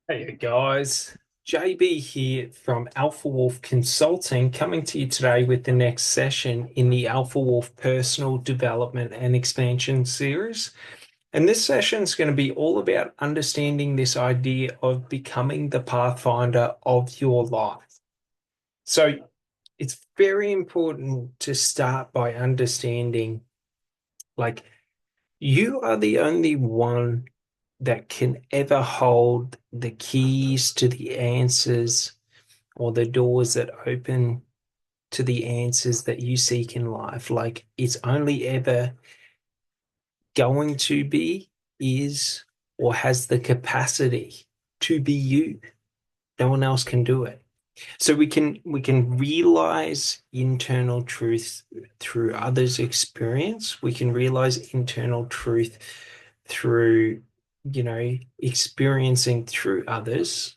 Hey guys, JB here from Alpha Wolf Consulting, coming to you today with the next session in the Alpha Wolf Personal Development and Expansion series. And this session is going to be all about understanding this idea of becoming the Pathfinder of your life. So it's very important to start by understanding, like, you are the only one that can ever hold the keys to the answers or the doors that open to the answers that you seek in life. Like it's only ever going to be, is, or has the capacity to be you. No one else can do it. So we can realize internal truth through others' experience. We can realize internal truth through, experiencing through others,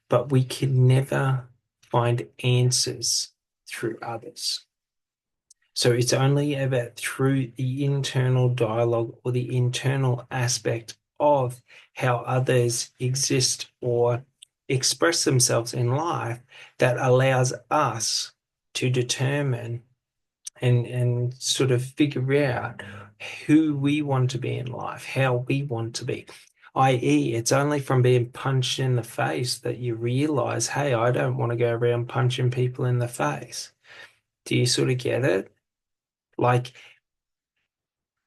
but we can never find answers through others. So it's only ever through the internal dialogue or the internal aspect of how others exist or express themselves in life that allows us to determine and sort of figure out who we want to be in life, how we want to be. I.e., it's only from being punched in the face that you realize, hey, I don't want to go around punching people in the face. Do you sort of get it? Like,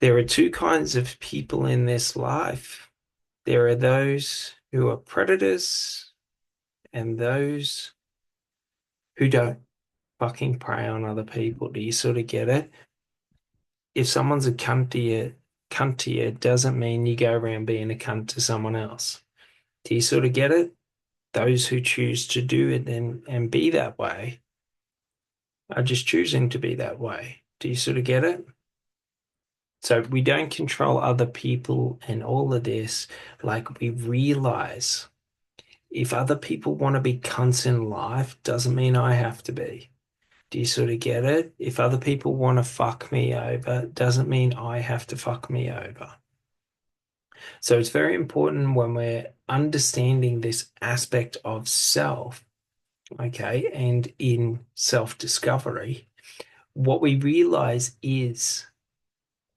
there are two kinds of people in this life. There are those who are predators and those who don't fucking prey on other people. Do you sort of get it? If someone's a cunt to you doesn't mean you go around being a cunt to someone else. Do you sort of get it? Those who choose to do it and be that way are just choosing to be that way. Do you sort of get it? So we don't control other people and all of this. Like we realize if other people want to be cunts in life, doesn't mean I have to be. Do you sort of get it? If other people want to fuck me over, doesn't mean I have to fuck me over. So it's very important when we're understanding this aspect of self, okay, and in self-discovery, what we realize is,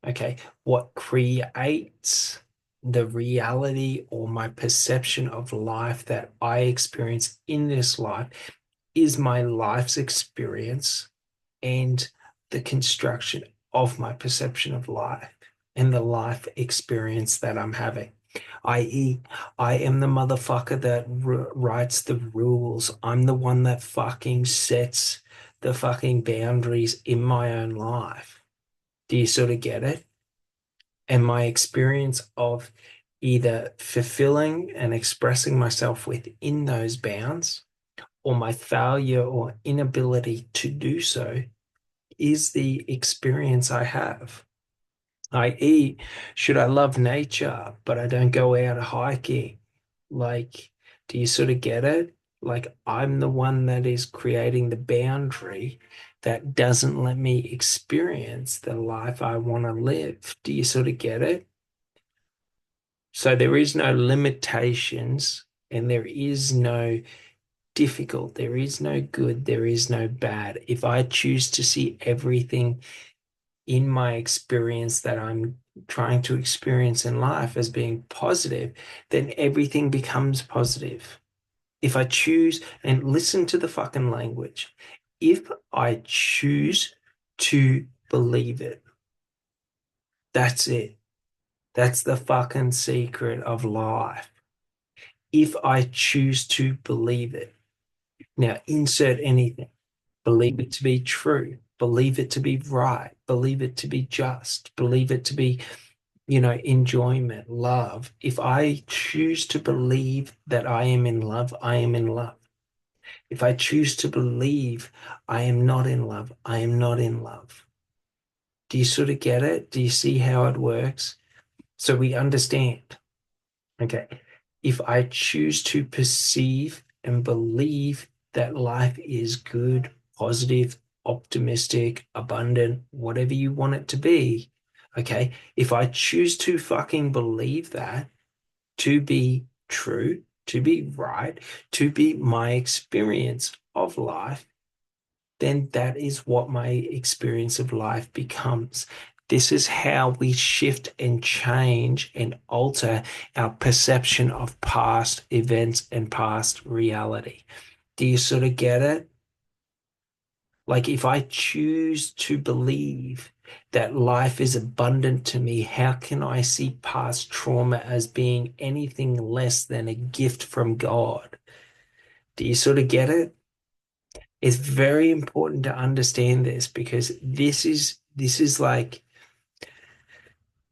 okay, what creates the reality or my perception of life that I experience in this life is my life's experience and the construction of my perception of life and the life experience that I'm having. I.e., I am the motherfucker that writes the rules. I'm the one that fucking sets the fucking boundaries in my own life. Do you sort of get it? And my experience of either fulfilling and expressing myself within those bounds or my failure or inability to do so is the experience I have. I.e., should I love nature, but I don't go out hiking? Like, do you sort of get it? Like, I'm the one that is creating the boundary that doesn't let me experience the life I want to live. Do you sort of get it? So there is no limitations and there is no difficult, there is no good, there is no bad. If I choose to see everything in my experience that I'm trying to experience in life as being positive, then everything becomes positive. If I choose and listen to the fucking language, if I choose to believe it, that's it. That's the fucking secret of life. If I choose to believe it. Now, insert anything. Believe it to be true. Believe it to be right. Believe it to be just. Believe it to be, enjoyment, love. If I choose to believe that I am in love, I am in love. If I choose to believe I am not in love, I am not in love. Do you sort of get it? Do you see how it works? So we understand. Okay. If I choose to perceive and believe that life is good, positive, optimistic, abundant, whatever you want it to be, okay, if I choose to fucking believe that to be true, to be right, to be my experience of life, then that is what my experience of life becomes. This is how we shift and change and alter our perception of past events and past reality. Do you sort of get it? Like, if I choose to believe that life is abundant to me, how can I see past trauma as being anything less than a gift from God? Do you sort of get it? It's very important to understand this because this is like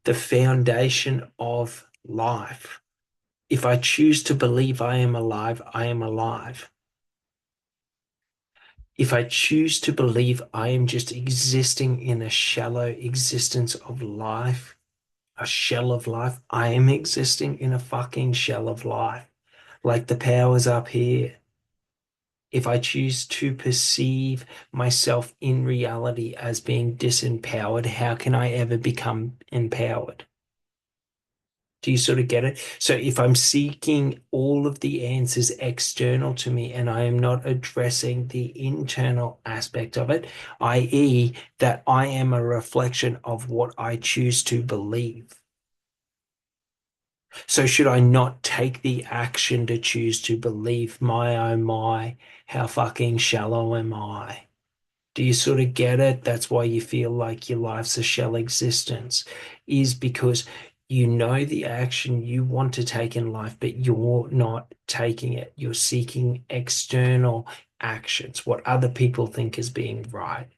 the foundation of life. If I choose to believe I am alive, I am alive. If I choose to believe I am just existing in a shallow existence of life, a shell of life, I am existing in a fucking shell of life. Like the powers up here. If I choose to perceive myself in reality as being disempowered, how can I ever become empowered? Do you sort of get it? So if I'm seeking all of the answers external to me and I am not addressing the internal aspect of it, i.e., that I am a reflection of what I choose to believe. So should I not take the action to choose to believe, my oh my, how fucking shallow am I? Do you sort of get it? That's why you feel like your life's a shell existence, is because you know the action you want to take in life, but you're not taking it. You're seeking external actions, what other people think is being right.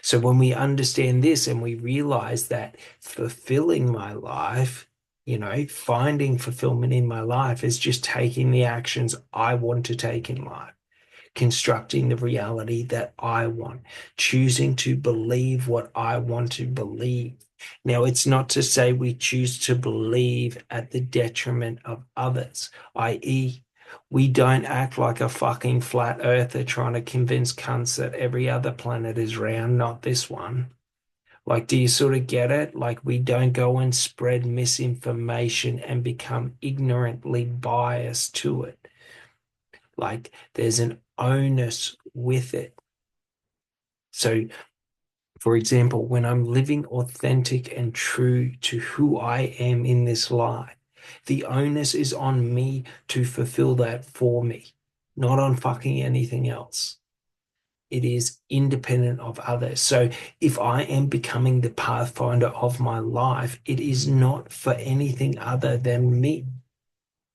So when we understand this and we realize that fulfilling my life, finding fulfillment in my life is just taking the actions I want to take in life, constructing the reality that I want, choosing to believe what I want to believe. Now, it's not to say we choose to believe at the detriment of others, i.e., we don't act like a fucking flat earther trying to convince cunts that every other planet is round, not this one. Like, do you sort of get it? Like, we don't go and spread misinformation and become ignorantly biased to it. Like, there's an onus with it. So, for example, when I'm living authentic and true to who I am in this life, the onus is on me to fulfill that for me, not on fucking anything else. It is independent of others. So if I am becoming the pathfinder of my life, it is not for anything other than me.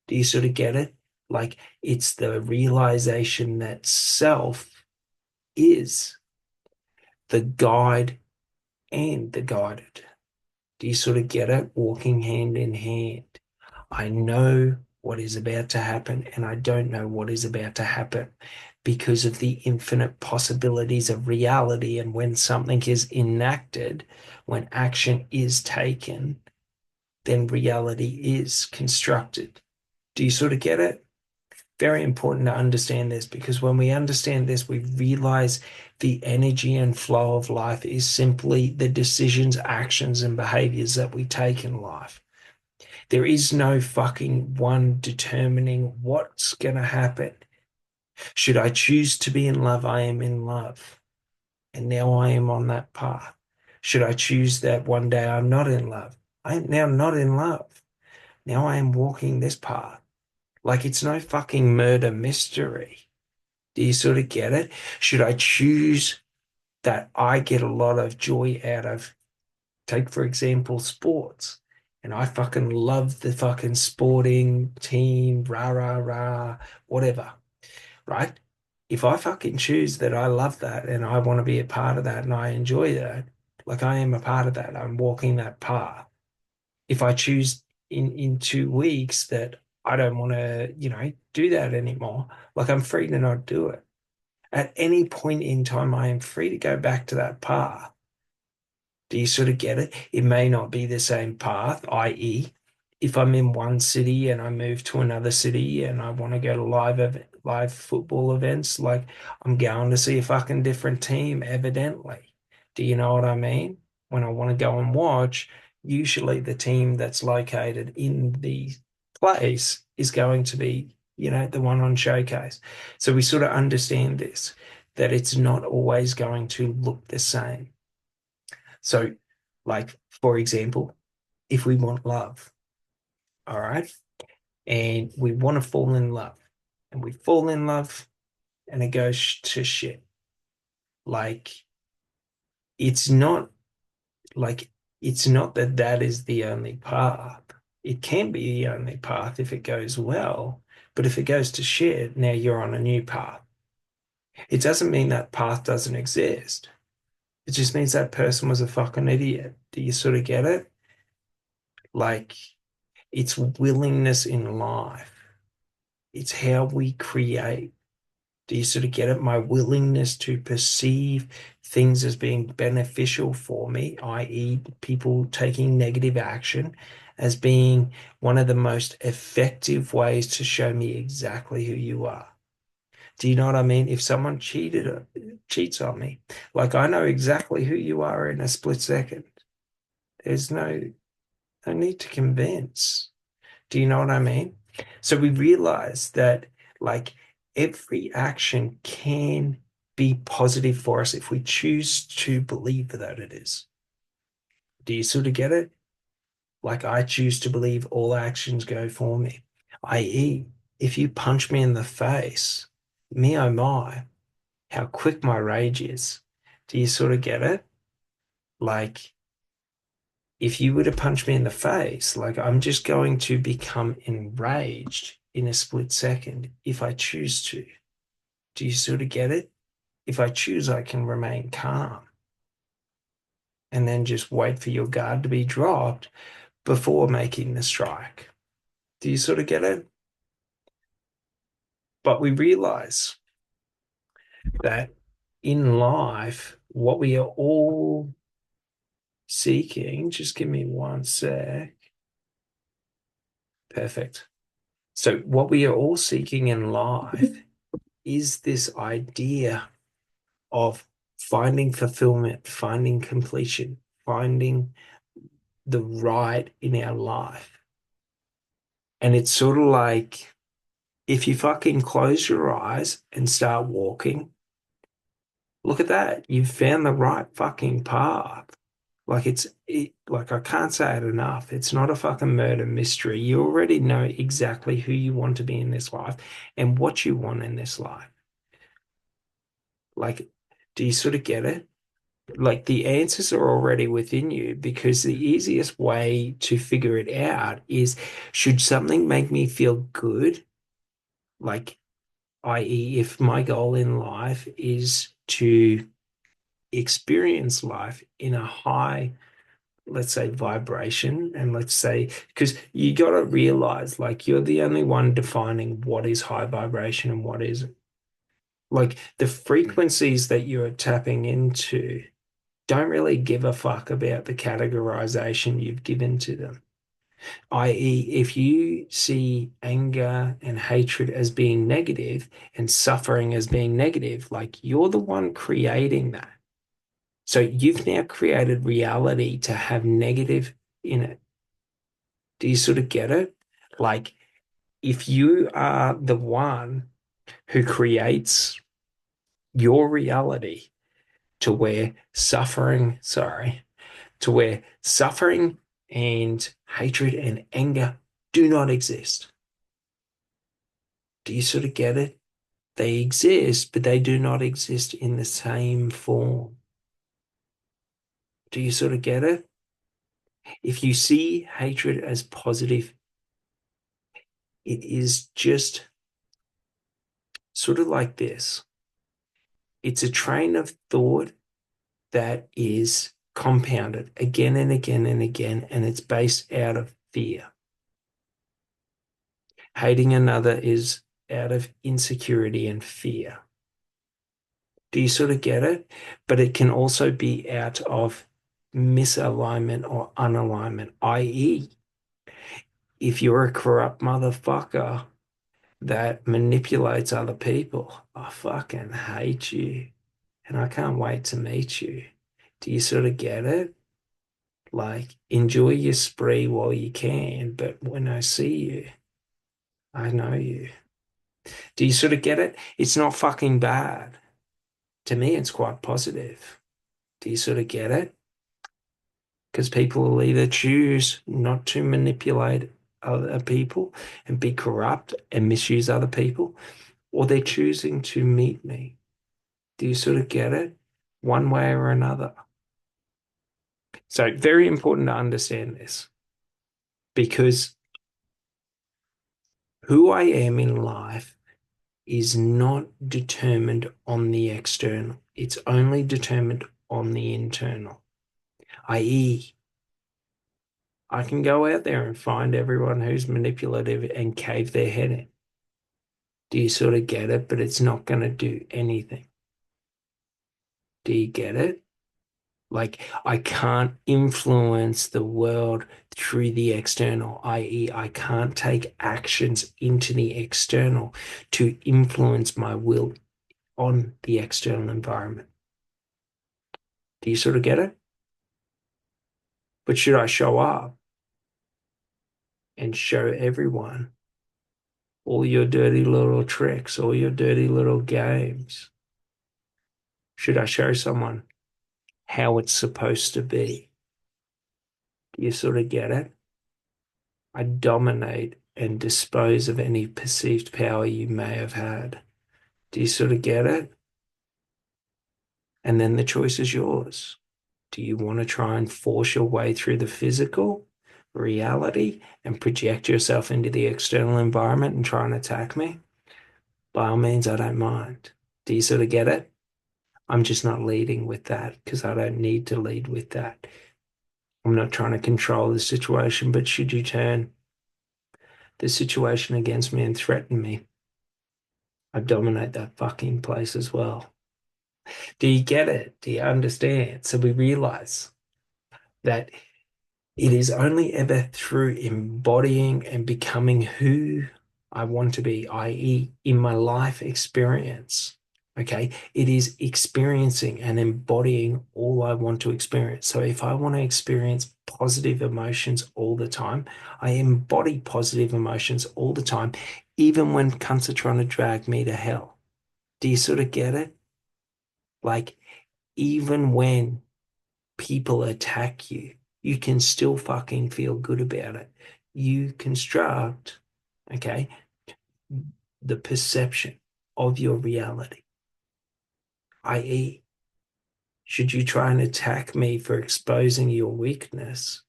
Do you sort of get it? Like, it's the realization that self is the guide and the guided. Do you sort of get it? Walking hand in hand. I know what is about to happen, and I don't know what is about to happen because of the infinite possibilities of reality. And when something is enacted, when action is taken, then reality is constructed. Do you sort of get it? Very important to understand this because when we understand this, we realize the energy and flow of life is simply the decisions, actions, and behaviors that we take in life. There is no fucking one determining what's going to happen. Should I choose to be in love, I am in love. And now I am on that path. Should I choose that one day I'm not in love? I am now not in love. Now I am walking this path. Like, it's no fucking murder mystery. Do you sort of get it? Should I choose that I get a lot of joy out of, take for example, sports, and I fucking love the fucking sporting team, rah, rah, rah, whatever, right? If I fucking choose that I love that and I want to be a part of that and I enjoy that, like I am a part of that, I'm walking that path. If I choose in 2 weeks that I don't want to, do that anymore, like I'm free to not do it. At any point in time, I am free to go back to that path. Do you sort of get it? It may not be the same path, i.e., if I'm in one city and I move to another city and I want to go to live football events, like I'm going to see a fucking different team, evidently. Do you know what I mean? When I want to go and watch, usually the team that's located in the place is going to be the one on Showcase. So we sort of understand this, that it's not always going to look the same. So, like, for example, if we want love, all right, and we want to fall in love, and we fall in love and it goes to shit. Like, it's not like it's not that that is the only path. It can be the only path if it goes well, but if it goes to shit, now you're on a new path. It doesn't mean that path doesn't exist. It just means that person was a fucking idiot. Do you sort of get it? Like, it's willingness in life. It's how we create. Do you sort of get it? My willingness to perceive things as being beneficial for me, i.e., people taking negative action, as being one of the most effective ways to show me exactly who you are. Do you know what I mean? If someone cheats on me, like I know exactly who you are in a split second. There's no need to convince. Do you know what I mean? So we realize that like every action can be positive for us if we choose to believe that it is. Do you sort of get it? Like I choose to believe all actions go for me, i.e., if you punch me in the face, me oh my, how quick my rage is. Do you sort of get it? Like if you were to punch me in the face, like I'm just going to become enraged in a split second if I choose to. Do you sort of get it? If I choose, I can remain calm and then just wait for your guard to be dropped before making the strike. Do you sort of get it? But we realize that in life, what we are all seeking, just give me one sec. Perfect. So, what we are all seeking in life is this idea of finding fulfillment, finding completion, finding the right in our life. And it's sort of like if you fucking close your eyes and start walking, look at that. You've found the right fucking path. Like I can't say it enough. It's not a fucking murder mystery. You already know exactly who you want to be in this life and what you want in this life. Like, do you sort of get it? Like the answers are already within you because the easiest way to figure it out is should something make me feel good? Like, i.e., if my goal in life is to experience life in a high, let's say, vibration, and let's say, because you got to realize like you're the only one defining what is high vibration and what isn't. Like the frequencies that you're tapping into don't really give a fuck about the categorization you've given to them. I.e., if you see anger and hatred as being negative and suffering as being negative, like you're the one creating that. So you've now created reality to have negative in it. Do you sort of get it? Like if you are the one who creates your reality to where suffering, sorry, to where suffering and hatred and anger do not exist. Do you sort of get it? They exist, but they do not exist in the same form. Do you sort of get it? If you see hatred as positive, it is just sort of like this. It's a train of thought that is compounded again and again and again, and it's based out of fear. Hating another is out of insecurity and fear. Do you sort of get it? But it can also be out of misalignment or unalignment, i.e., if you're a corrupt motherfucker that manipulates other people, I fucking hate you and I can't wait to meet you. Do you sort of get it? Like, enjoy your spree while you can, but when I see you, I know you. Do you sort of get it? It's not fucking bad. To me, it's quite positive. Do you sort of get it? Because people will either choose not to manipulate other people and be corrupt and misuse other people, or they're choosing to meet me. Do you sort of get it? One way or another. So, very important to understand this because who I am in life is not determined on the external. It's only determined on the internal, i.e., I can go out there and find everyone who's manipulative and cave their head in. Do you sort of get it? But it's not going to do anything. Do you get it? Like, I can't influence the world through the external, i.e., I can't take actions into the external to influence my will on the external environment. Do you sort of get it? But should I show up and show everyone all your dirty little tricks, all your dirty little games? Should I show someone how it's supposed to be? Do you sort of get it? I dominate and dispose of any perceived power you may have had. Do you sort of get it? And then the choice is yours. Do you want to try and force your way through the physical reality and project yourself into the external environment and try and attack me? By all means, I don't mind. Do you sort of get it? I'm just not leading with that because I don't need to lead with that. I'm not trying to control the situation, but should you turn the situation against me and threaten me, I dominate that fucking place as well. Do you get it? Do you understand? So we realize that it is only ever through embodying and becoming who I want to be, i.e., in my life experience. Okay. It is experiencing and embodying all I want to experience. So if I want to experience positive emotions all the time, I embody positive emotions all the time, even when cunts are trying to drag me to hell. Do you sort of get it? Like, even when people attack you, you can still fucking feel good about it. You construct, okay, the perception of your reality, i.e., should you try and attack me for exposing your weakness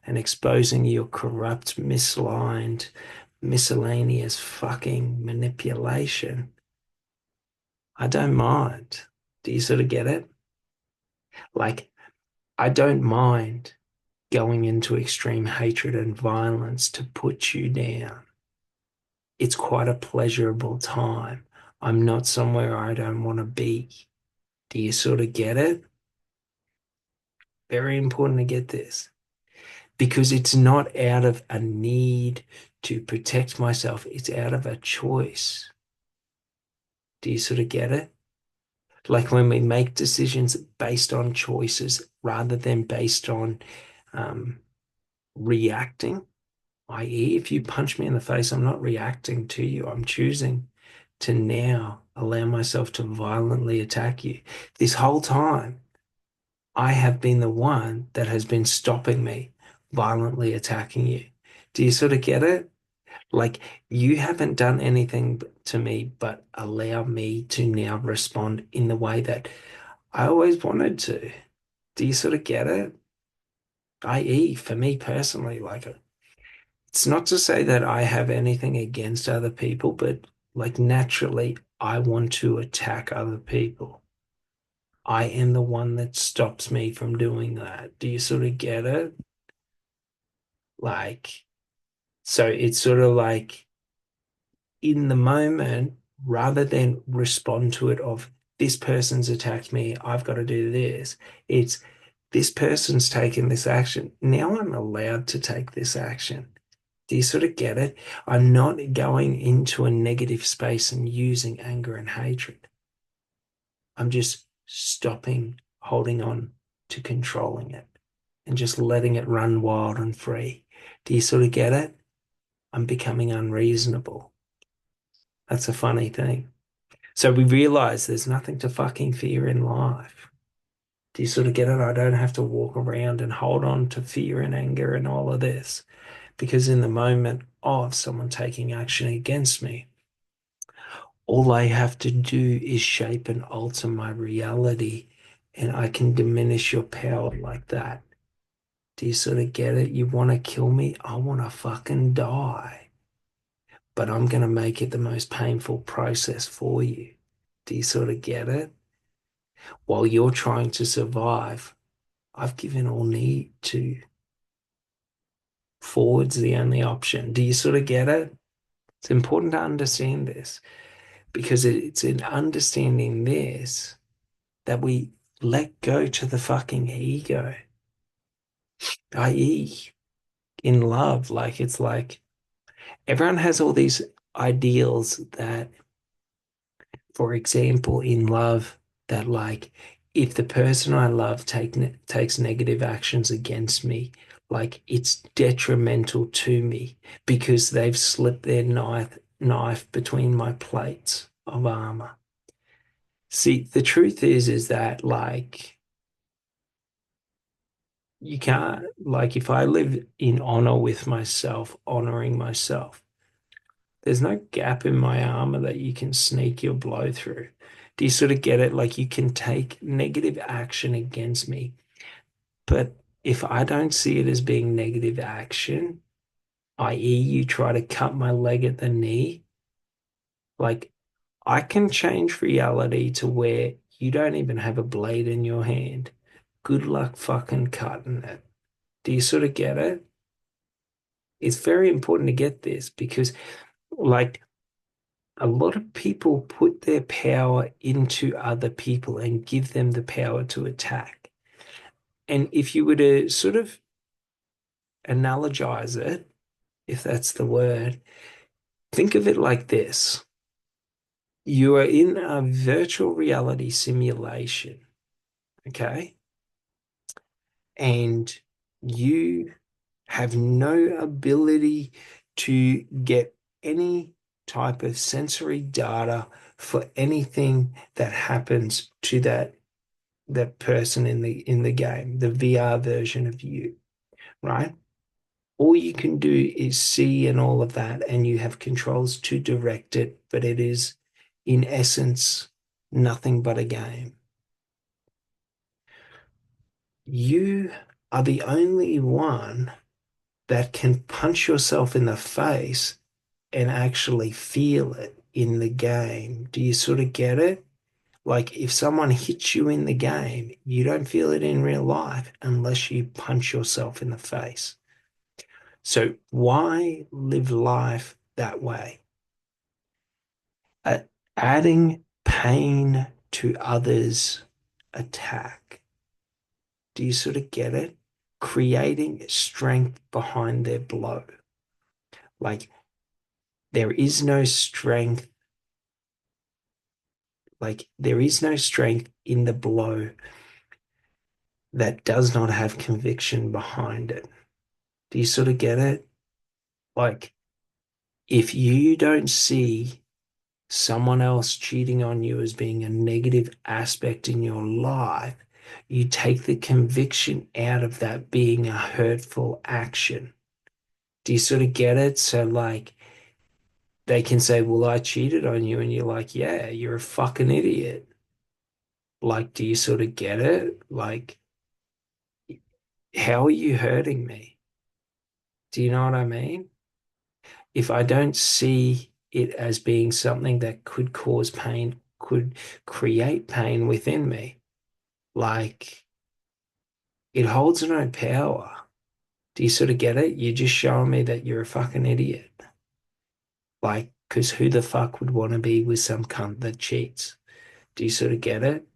and exposing your corrupt, misaligned, miscellaneous fucking manipulation, I don't mind. Do you sort of get it? Like, I don't mind going into extreme hatred and violence to put you down. It's quite a pleasurable time. I'm not somewhere I don't want to be. Do you sort of get it? Very important to get this because it's not out of a need to protect myself, it's out of a choice. Do you sort of get it? Like when we make decisions based on choices rather than based on um, reacting, i.e., if you punch me in the face, I'm not reacting to you. I'm choosing to now allow myself to violently attack you. This whole time, I have been the one that has been stopping me violently attacking you. Do you sort of get it? Like you haven't done anything to me but allow me to now respond in the way that I always wanted to. Do you sort of get it? I.e., for me personally, like it's not to say that I have anything against other people, but like naturally, I want to attack other people. I am the one that stops me from doing that. Do you sort of get it? Like, so it's sort of like in the moment, rather than respond to it of this person's attacked me, I've got to do this. It's this person's taken this action. Now I'm allowed to take this action. Do you sort of get it? I'm not going into a negative space and using anger and hatred. I'm just stopping, holding on to controlling it and just letting it run wild and free. Do you sort of get it? I'm becoming unreasonable. That's a funny thing. So we realize there's nothing to fucking fear in life. Do you sort of get it? I don't have to walk around and hold on to fear and anger and all of this because in the moment of someone taking action against me, all I have to do is shape and alter my reality, and I can diminish your power like that. Do you sort of get it? You want to kill me? I want to fucking die, but I'm going to make it the most painful process for you. Do you sort of get it? While you're trying to survive, I've given all need to forward's the only option. Do you sort of get it? It's important to understand this because it's in understanding this that we let go to the fucking ego, i.e., in love. Like, it's like everyone has all these ideals that, for example, in love, that like if the person I love takes negative actions against me, like it's detrimental to me because they've slipped their knife between my plates of armor. See, the truth is that like you can't, like if I live in honor with myself, honoring myself, there's no gap in my armor that you can sneak your blow through. Do you sort of get it? Like you can take negative action against me, but if I don't see it as being negative action, i.e., you try to cut my leg at the knee, like I can change reality to where you don't even have a blade in your hand. Good luck fucking cutting it. Do you sort of get it? It's very important to get this because, like, a lot of people put their power into other people and give them the power to attack. And if you were to sort of analogize it, if that's the word, think of it like this. You are in a virtual reality simulation, okay? And you have no ability to get any type of sensory data for anything that happens to that person in the game, the VR version of you, right? All you can do is see and all of that, and you have controls to direct it, but it is in essence nothing but a game. You are the only one that can punch yourself in the face and actually feel it in the game. Do you sort of get it? Like if someone hits you in the game, you don't feel it in real life unless you punch yourself in the face. So why live life that way? Uh, Adding pain to others' attack. Do you sort of get it? Creating strength behind their blow. Like there is no strength, like there is no strength in the blow that does not have conviction behind it. Do you sort of get it? Like if you don't see someone else cheating on you as being a negative aspect in your life, you take the conviction out of that being a hurtful action. Do you sort of get it? So, like, they can say, well, I cheated on you. And you're like, yeah, you're a fucking idiot. Like, do you sort of get it? Like, how are you hurting me? Do you know what I mean? If I don't see it as being something that could cause pain, could create pain within me, like, it holds no power. Do you sort of get it? You're just showing me that you're a fucking idiot. Like, because who the fuck would want to be with some cunt that cheats? Do you sort of get it?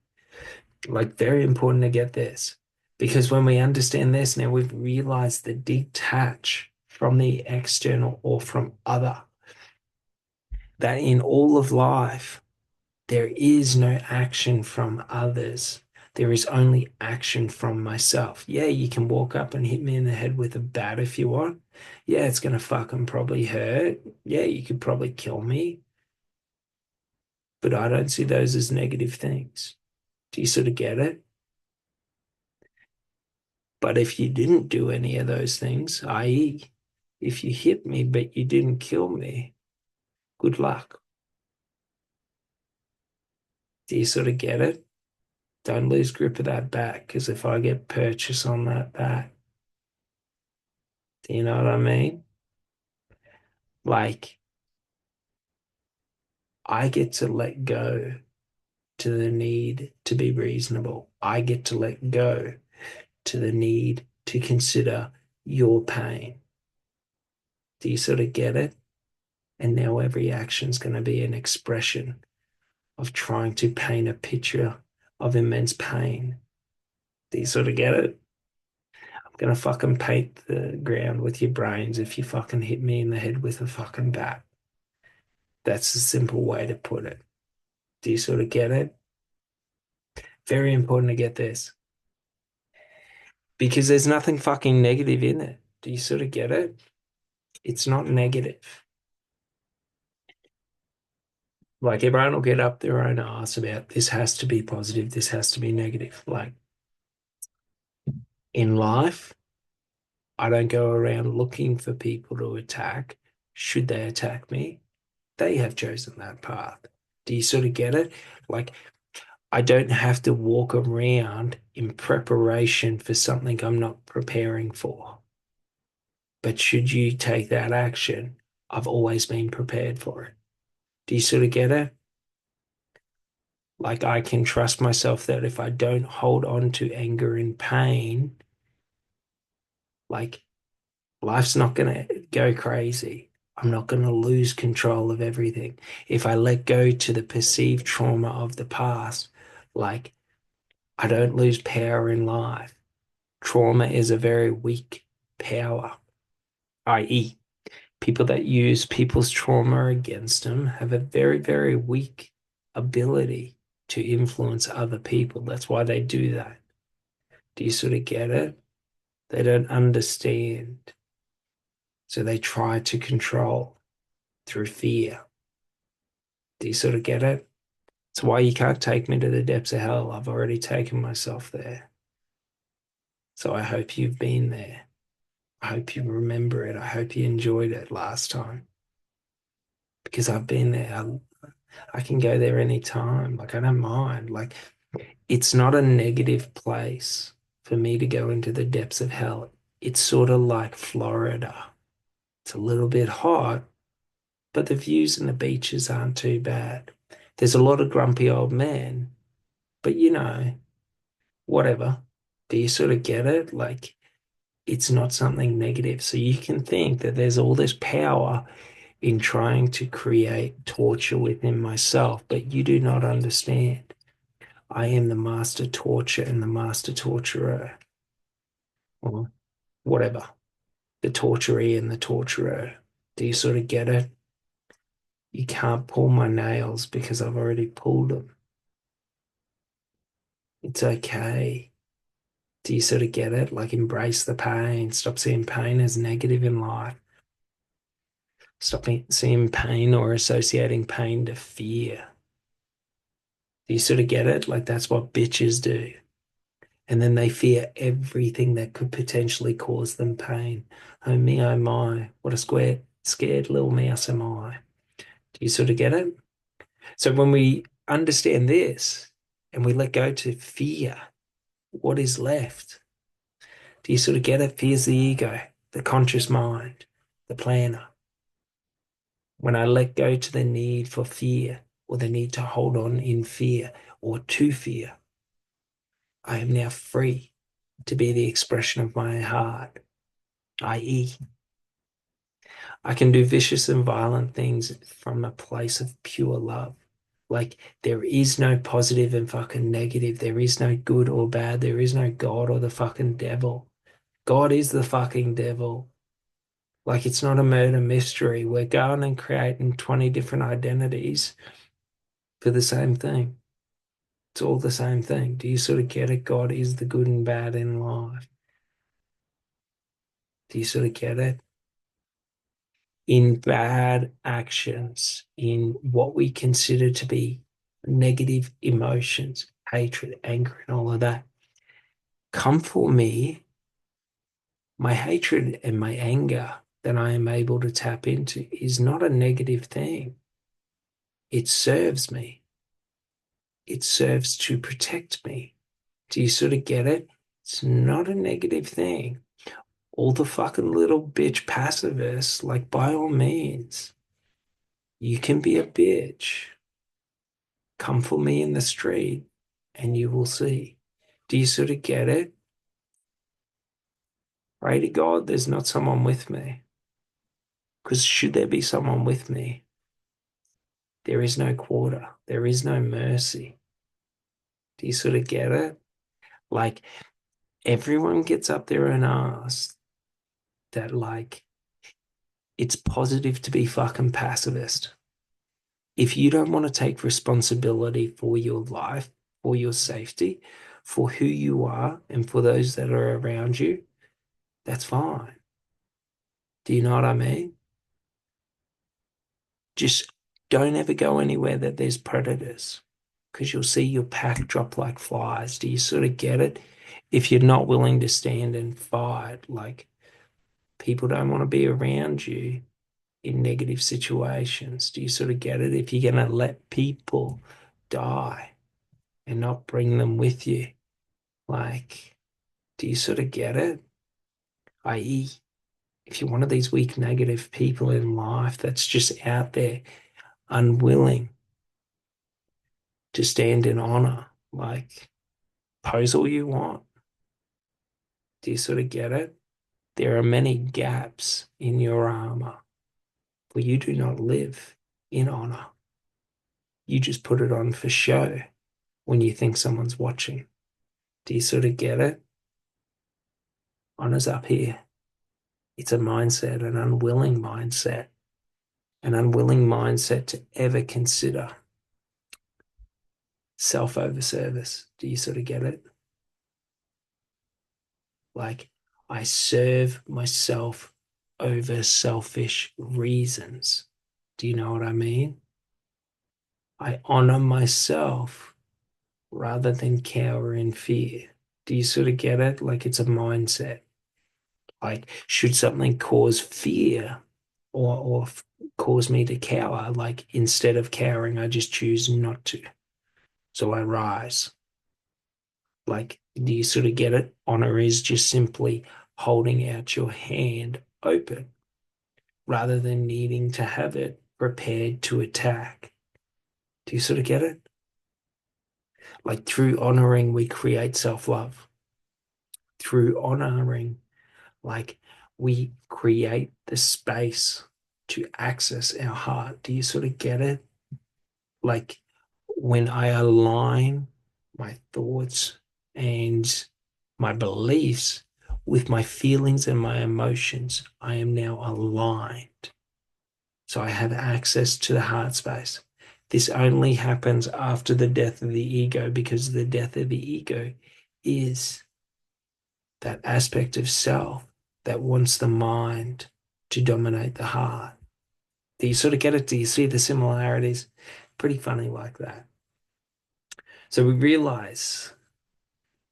Like, very important to get this. Because when we understand this, now we've realized the detach from the external or from other, that in all of life, there is no action from others. There is only action from myself. Yeah, you can walk up and hit me in the head with a bat if you want. Yeah, it's going to fucking probably hurt. Yeah, you could probably kill me. but I don't see those as negative things. Do you sort of get it? But if you didn't do any of those things, i.e., if you hit me but you didn't kill me, good luck. Do you sort of get it? Don't lose grip of that bat, because if I get purchase on that bat, do you know what I mean? Like, I get to let go to the need to be reasonable. I get to let go to the need to consider your pain. Do you sort of get it? And now every action is going to be an expression of trying to paint a picture of immense pain. Do you sort of get it? I'm going to fucking paint the ground with your brains if you fucking hit me in the head with a fucking bat. That's a simple way to put it. Do you sort of get it? Very important to get this, because there's nothing fucking negative in it. Do you sort of get it? It's not negative. Like, everyone will get up their own ass about this has to be positive, this has to be negative. Like, in life, I don't go around looking for people to attack. Should they attack me? They have chosen that path. Do you sort of get it? Like, I don't have to walk around in preparation for something I'm not preparing for. But should you take that action, I've always been prepared for it. Do you sort of get it? Like, I can trust myself that if I don't hold on to anger and pain, like, life's not going to go crazy. I'm not going to lose control of everything. If I let go to the perceived trauma of the past, like, I don't lose power in life. Trauma is a very weak power, i.e., people that use people's trauma against them have a very, very weak ability to influence other people. That's why they do that. Do you sort of get it? They don't understand. So they try to control through fear. Do you sort of get it? It's why you can't take me to the depths of hell. I've already taken myself there. So I hope you've been there. I hope you remember it. I hope you enjoyed it last time, because I've been there. I can go there anytime. Like, I don't mind. Like, it's not a negative place for me to go into the depths of hell. It's sort of like Florida. It's a little bit hot, but the views and the beaches aren't too bad. There's a lot of grumpy old men, but whatever. Do you sort of get it? Like, it's not something negative. So you can think that there's all this power in trying to create torture within myself, but you do not understand. I am the master torturer and the master torturer, or whatever, the torturee and the torturer. Do you sort of get it? You can't pull my nails because I've already pulled them. It's okay. Do you sort of get it? Like, embrace the pain. Stop seeing pain as negative in life. Stop seeing pain or associating pain to fear. Do you sort of get it? Like, that's what bitches do. And then they fear everything that could potentially cause them pain. Oh me, oh my, what a scared little mouse am I. Do you sort of get it? So when we understand this and we let go to fear, what is left? Do you sort of get it? Fear's the ego, the conscious mind, the planner. When I let go to the need for fear, or the need to hold on in fear or to fear, I am now free to be the expression of my heart, i.e., I can do vicious and violent things from a place of pure love. Like, there is no positive and fucking negative. There is no good or bad. There is no God or the fucking devil. God is the fucking devil. Like, it's not a murder mystery. We're going and creating 20 different identities for the same thing. It's all the same thing. Do you sort of get it? God is the good and bad in life. Do you sort of get it? In bad actions, in what we consider to be negative emotions, hatred, anger, and all of that. Come for me, my hatred and my anger that I am able to tap into is not a negative thing. It serves me. It serves to protect me. Do you sort of get it? It's not a negative thing. All the fucking little bitch pacifists, like, by all means, you can be a bitch. Come for me in the street and you will see. Do you sort of get it? Pray to God there's not someone with me. Because should there be someone with me, there is no quarter, there is no mercy. Do you sort of get it? Like, everyone gets up there and asks that, like, it's positive to be fucking pacifist. If you don't want to take responsibility for your life, for your safety, for who you are, and for those that are around you, that's fine. Do you know what I mean? Just don't ever go anywhere that there's predators because you'll see your pack drop like flies. Do you sort of get it? If you're not willing to stand and fight, like, people don't want to be around you in negative situations. Do you sort of get it? If you're going to let people die and not bring them with you, like, do you sort of get it? I.e., if you're one of these weak, negative people in life that's just out there, unwilling to stand in honor, like, pose all you want. Do you sort of get it? There are many gaps in your armor where you do not live in honor. You just put it on for show when you think someone's watching. Do you sort of get it? Honor's up here. It's a mindset, an unwilling mindset to ever consider self over service. Do you sort of get it? Like, I serve myself over selfish reasons. Do you know what I mean? I honor myself rather than cower in fear. Do you sort of get it? Like, it's a mindset. Like, should something cause fear or cause me to cower? Like, instead of cowering, I just choose not to. So I rise. Like, do you sort of get it? Honor is just simply holding out your hand open rather than needing to have it prepared to attack. Do you sort of get it? Like, through honoring, we create self love. Through honoring, like, we create the space to access our heart. Do you sort of get it? Like, when I align my thoughts and my beliefs with my feelings and my emotions, I am now aligned. So I have access to the heart space. This only happens after the death of the ego, because the death of the ego is that aspect of self that wants the mind to dominate the heart. Do you sort of get it? Do you see the similarities? Pretty funny like that. So we realize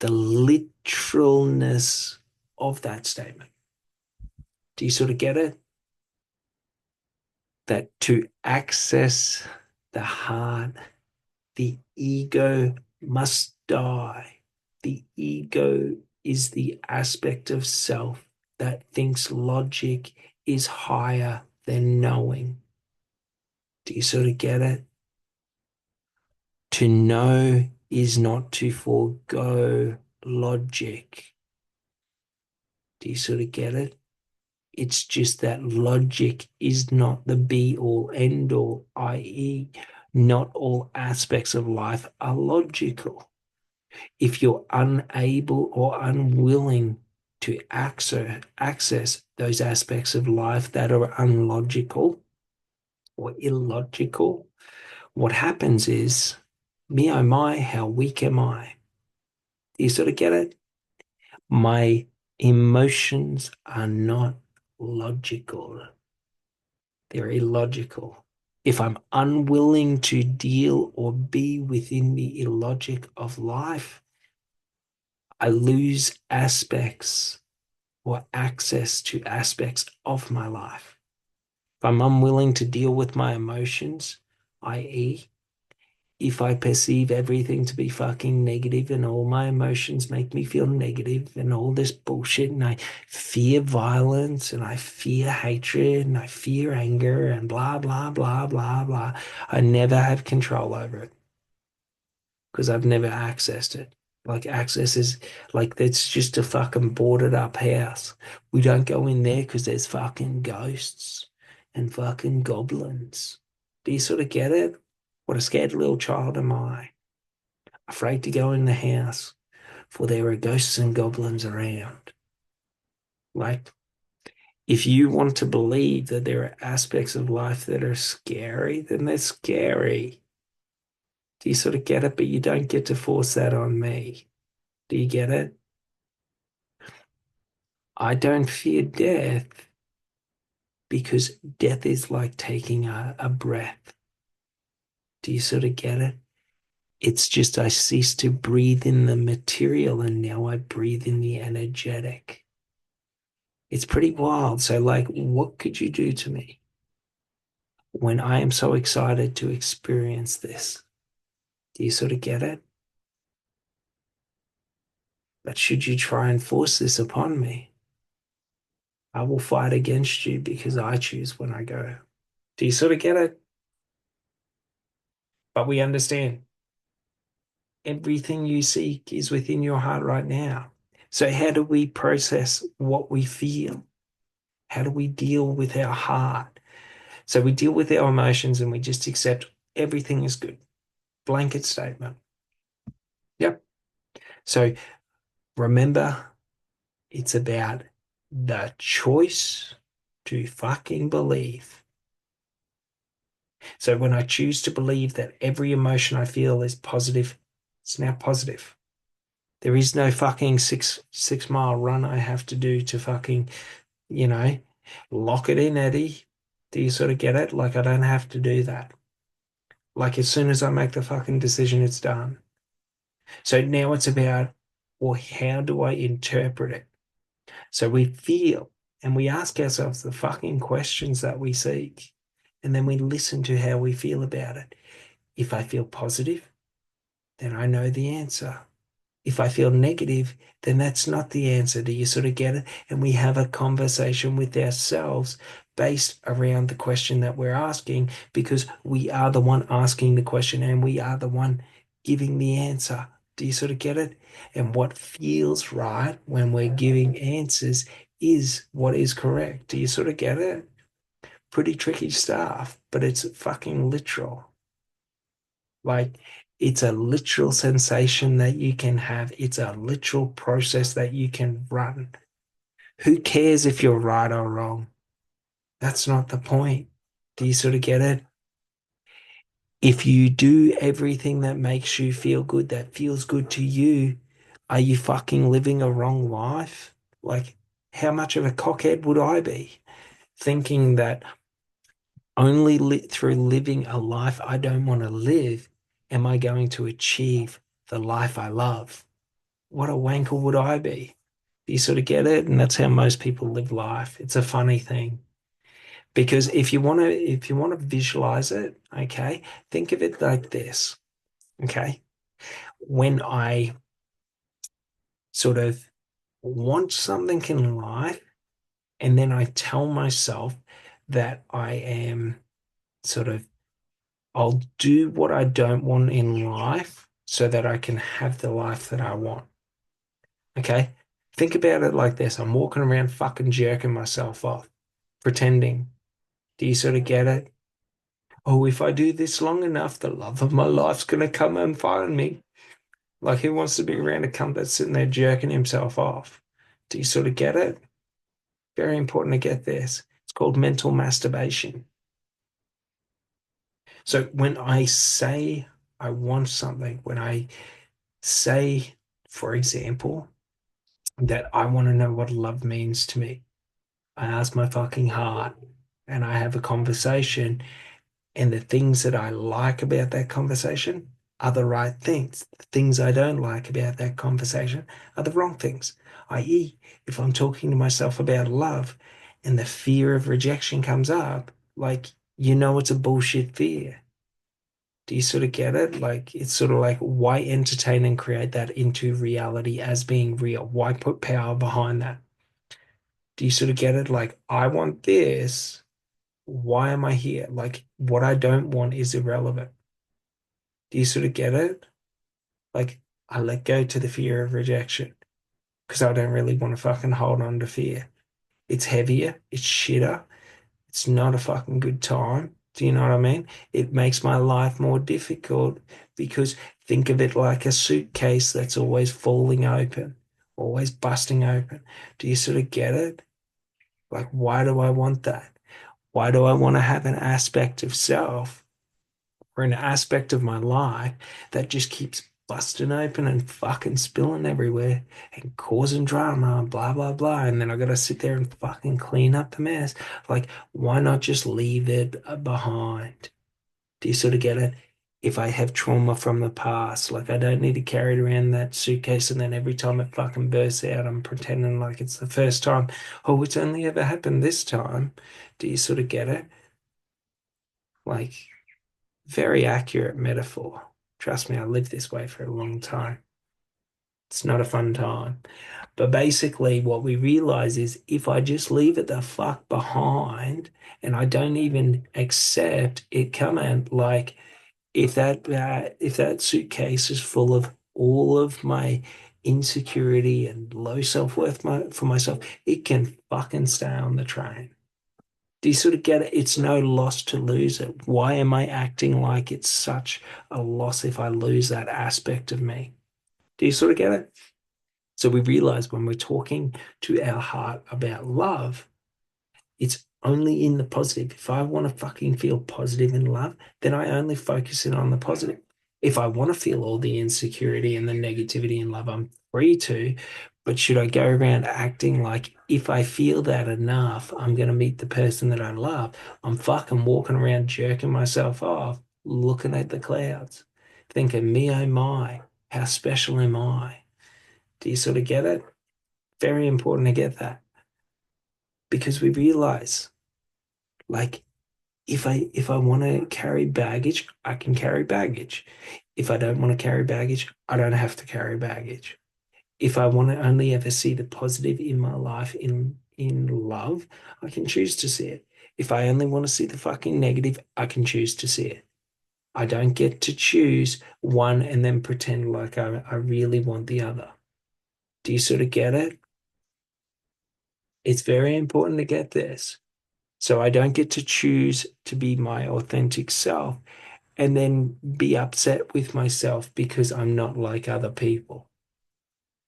the literalness of that statement. Do you sort of get it? That to access the heart, the ego must die. The ego is the aspect of self that thinks logic is higher than knowing. Do you sort of get it? To know is not to forego logic. Do you sort of get it? It's just that logic is not the be all end all, i.e., not all aspects of life are logical. If you're unable or unwilling to access those aspects of life that are unlogical or illogical, what happens is, me oh my, how weak am I? Do you sort of get it? My emotions are not logical. They're illogical. If I'm unwilling to deal or be within the illogic of life, I lose aspects or access to aspects of my life. If I'm unwilling to deal with my emotions, i.e., if I perceive everything to be fucking negative and all my emotions make me feel negative and all this bullshit, and I fear violence and I fear hatred and I fear anger and blah, blah, blah, blah, blah, I never have control over it because I've never accessed it. Like access is like that's just a fucking boarded up house. We don't go in there because there's fucking ghosts and fucking goblins. Do you sort of get it? What a scared little child am I, afraid to go in the house, for there are ghosts and goblins around. Like, if you want to believe that there are aspects of life that are scary, then they're scary. Do you sort of get it? But you don't get to force that on me. Do you get it? I don't fear death because death is like taking a breath. Do you sort of get it? It's just I cease to breathe in the material and now I breathe in the energetic. It's pretty wild. So, like, what could you do to me when I am so excited to experience this? Do you sort of get it? But should you try and force this upon me, I will fight against you because I choose when I go. Do you sort of get it? But we understand everything you seek is within your heart right now. So, how do we process what we feel? How do we deal with our heart? So, we deal with our emotions and we just accept everything is good. Blanket statement. Yep. So, remember, it's about the choice to fucking believe. So, when I choose to believe that every emotion I feel is positive, it's now positive. There is no fucking six mile run I have to do to fucking, you know, lock it in, Eddie. Do you sort of get it? Like I don't have to do that. Like as soon as I make the fucking decision, it's done. So now it's about, well, how do I interpret it? So we feel and we ask ourselves the fucking questions that we seek. And then we listen to how we feel about it. If I feel positive, then I know the answer. If I feel negative, then that's not the answer. Do you sort of get it? And we have a conversation with ourselves based around the question that we're asking because we are the one asking the question and we are the one giving the answer. Do you sort of get it? And what feels right when we're giving answers is what is correct. Do you sort of get it? Pretty tricky stuff, but it's fucking literal. Like it's a literal sensation that you can have. It's a literal process that you can run. Who cares if you're right or wrong? That's not the point. Do you sort of get it? If you do everything that makes you feel good, that feels good to you, are you fucking living a wrong life? Like, how much of a cockhead would I be thinking that only through living a life I don't want to live am I going to achieve the life I love? What a wanker would I be? Do you sort of get it? And that's how most people live life. It's a funny thing. Because if you want to visualize it, okay, think of it like this. Okay. When I sort of want something in life, and then I tell myself that I am sort of I'll do what I don't want in life so that I can have the life that I want. Okay? Think about it like this. I'm walking around fucking jerking myself off, pretending. Do you sort of get it? Oh, if I do this long enough, the love of my life's going to come and find me. Like, who wants to be around a cunt that's sitting there jerking himself off? Do you sort of get it? Very important to get this. It's called mental masturbation. So when I say I want something, when I say, for example, that I want to know what love means to me. I ask my fucking heart and I have a conversation And the things that I like about that conversation are the right things. The things I don't like about that conversation are the wrong things. I.e., if I'm talking to myself about love and the fear of rejection comes up, like, it's a bullshit fear. Do you sort of get it? Like, it's sort of like, why entertain and create that into reality as being real? Why put power behind that? Do you sort of get it? Like, I want this. Why am I here? Like, what I don't want is irrelevant. Do you sort of get it? Like, I let go to the fear of rejection because I don't really want to fucking hold on to fear. It's heavier, it's shitter, it's not a fucking good time. Do you know what I mean? It makes my life more difficult because think of it like a suitcase that's always falling open, always busting open. Do you sort of get it? Like, why do I want that? Why do I want to have an aspect of self or an aspect of my life that just keeps busting open and fucking spilling everywhere and causing drama and blah blah blah, and then I gotta sit there and fucking clean up the mess? Like, why not just leave it behind? Do you sort of get it? If I have trauma from the past, like, I don't need to carry it around that suitcase and then every time it fucking bursts out, I'm pretending like it's the first time. Oh, it's only ever happened this time. Do you sort of get it? Like, very accurate metaphor. Trust me, I lived this way for a long time. It's not a fun time. But basically, what we realize is if I just leave it the fuck behind and I don't even accept it coming, like, if that suitcase is full of all of my insecurity and low self-worth for myself, it can fucking stay on the train. Do you sort of get it? It's no loss to lose it. Why am I acting like it's such a loss if I lose that aspect of me? Do you sort of get it? So we realize when we're talking to our heart about love, it's only in the positive. If I want to fucking feel positive in love, then I only focus in on the positive. If I want to feel all the insecurity and the negativity in love, I'm free to. But should I go around acting like if I feel that enough, I'm going to meet the person that I love? I'm fucking walking around jerking myself off, looking at the clouds, thinking, me, oh my, how special am I? Do you sort of get it? Very important to get that because we realize, like, if I want to carry baggage, I can carry baggage. If I don't want to carry baggage, I don't have to carry baggage. If I want to only ever see the positive in my life in love, I can choose to see it. If I only want to see the fucking negative, I can choose to see it. I don't get to choose one and then pretend like I really want the other. Do you sort of get it? It's very important to get this. So I don't get to choose to be my authentic self and then be upset with myself because I'm not like other people.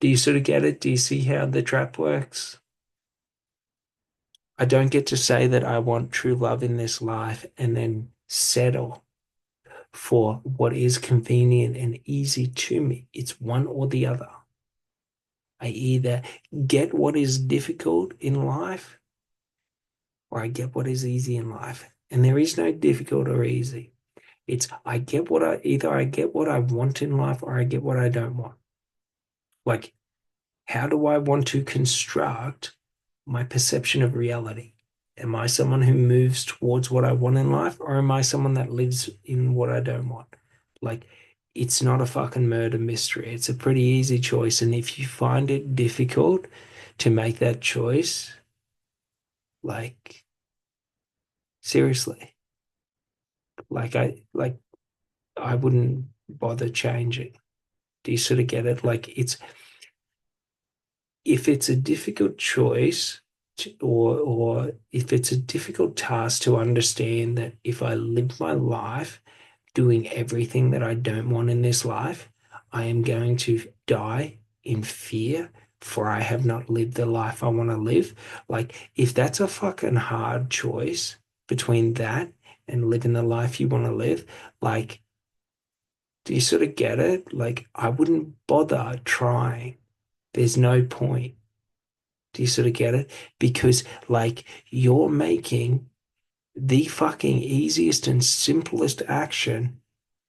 Do you sort of get it? Do you see how the trap works? I don't get to say that I want true love in this life and then settle for what is convenient and easy to me. It's one or the other. I either get what is difficult in life or I get what is easy in life. And there is no difficult or easy. It's I get what I want in life or I get what I don't want. Like, how do I want to construct my perception of reality? Am I someone who moves towards what I want in life, or am I someone that lives in what I don't want? Like, it's not a fucking murder mystery. It's a pretty easy choice. And if you find it difficult to make that choice, like, seriously, I wouldn't bother changing. Do you sort of get it? Like, if it's a difficult choice or if it's a difficult task to understand that if I live my life doing everything that I don't want in this life, I am going to die in fear, for I have not lived the life I want to live. Like, if that's a fucking hard choice between that and living the life you want to live, like, do you sort of get it? Like, I wouldn't bother trying. There's no point. Do you sort of get it? Because, like, you're making the fucking easiest and simplest action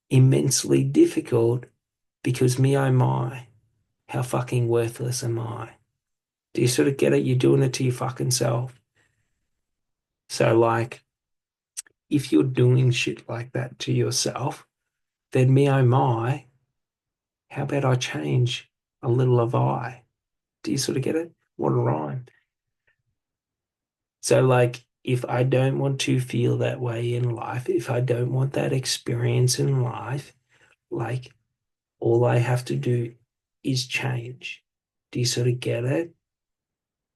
immensely difficult because me, oh my, how fucking worthless am I? Do you sort of get it? You're doing it to your fucking self. So, like, if you're doing shit like that to yourself, then me, oh my, how about I change a little of I? Do you sort of get it? What a rhyme. So, like, if I don't want to feel that way in life, if I don't want that experience in life, like, all I have to do is change. Do you sort of get it?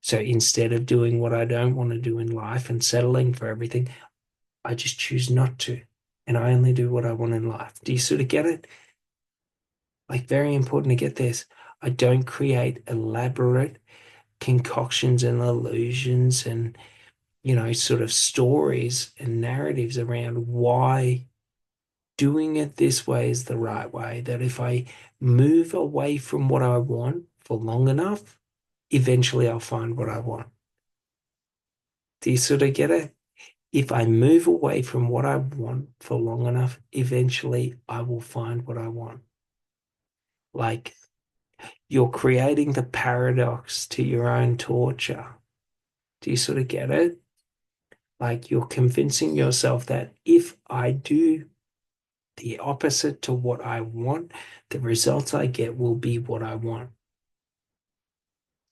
So instead of doing what I don't want to do in life and settling for everything, I just choose not to. And I only do what I want in life. Do you sort of get it? Like, very important to get this. I don't create elaborate concoctions and illusions and, sort of stories and narratives around why doing it this way is the right way. That if I move away from what I want for long enough, eventually I'll find what I want. Do you sort of get it? If I move away from what I want for long enough, eventually I will find what I want. Like, you're creating the paradox to your own torture. Do you sort of get it? Like, you're convincing yourself that if I do the opposite to what I want, the results I get will be what I want.